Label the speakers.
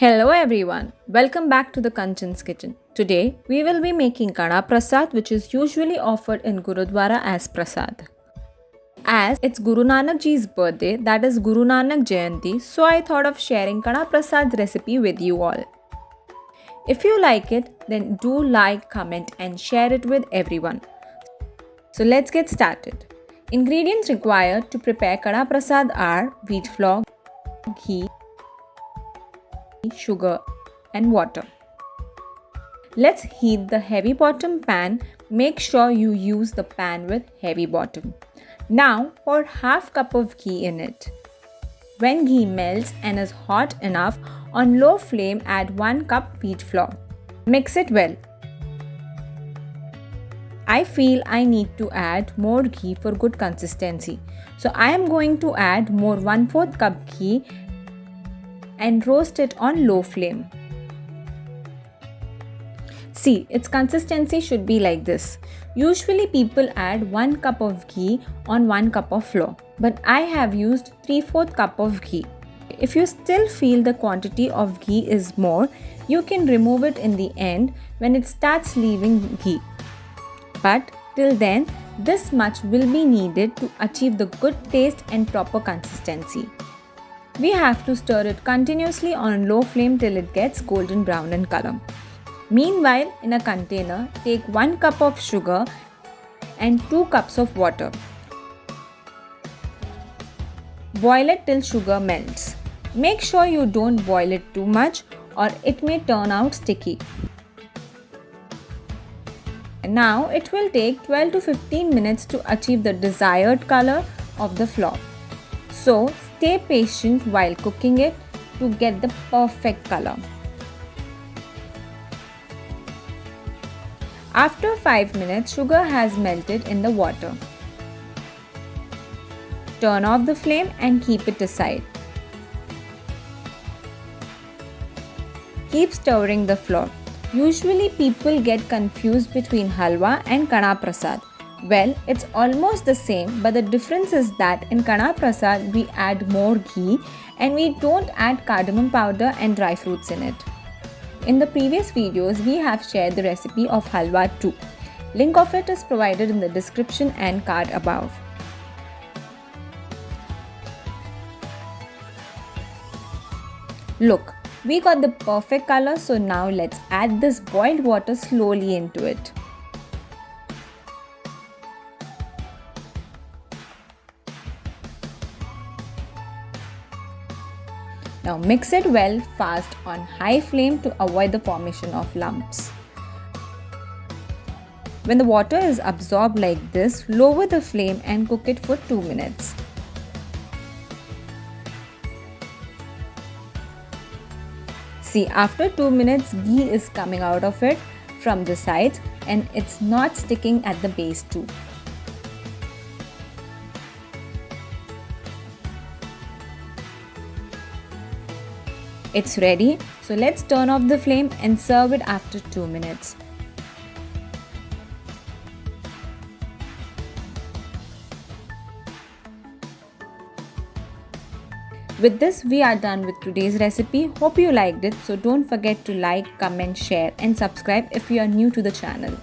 Speaker 1: Hello everyone, welcome back to the Kanchan's Kitchen. Today we will be making Kada Prasad, which is usually offered in Gurudwara as Prasad. As it's Guru Nanak Ji's birthday, that is Guru Nanak Jayanti, so I thought of sharing Kada Prasad's recipe with you all. If you like it, then do like, comment and share it with everyone. So let's get started. Ingredients required to prepare Kada Prasad are wheat flour, ghee, sugar and water. Let's heat the heavy bottom pan. Make sure you use the pan with heavy bottom. Now pour half cup of ghee in it. When ghee melts and is hot enough, on low flame add 1 cup wheat flour. Mix it well. I feel I need to add more ghee for good consistency. So I am going to add more 1/4 cup ghee and roast it on low flame. See, its consistency should be like this. Usually people add 1 cup of ghee on 1 cup of flour, but I have used 3/4 cup of ghee. If you still feel the quantity of ghee is more, you can remove it in the end when it starts leaving ghee. But till then, this much will be needed to achieve the good taste and proper consistency. We have to stir it continuously on low flame till it gets golden brown in color. Meanwhile, in a container, take 1 cup of sugar and 2 cups of water. Boil it till sugar melts. Make sure you don't boil it too much or it may turn out sticky. Now it will take 12 to 15 minutes to achieve the desired color of the flour. So stay patient while cooking it to get the perfect color. After 5 minutes, sugar has melted in the water. Turn off the flame and keep it aside. Keep stirring the flour. Usually people get confused between halwa and Kada Prasad. Well, it's almost the same, but the difference is that in Kada Prasad we add more ghee and we don't add cardamom powder and dry fruits in it. In the previous videos, we have shared the recipe of halwa too. Link of it is provided in the description and card above. Look, we got the perfect color, so now let's add this boiled water slowly into it. Now mix it well fast on high flame to avoid the formation of lumps. When the water is absorbed like this, lower the flame and cook it for 2 minutes. See, after 2 minutes, ghee is coming out of it from the sides and it's not sticking at the base too. It's ready, so let's turn off the flame and serve it after 2 minutes. With this, we are done with today's recipe. Hope you liked it, so don't forget to like, comment, share and subscribe if you are new to the channel.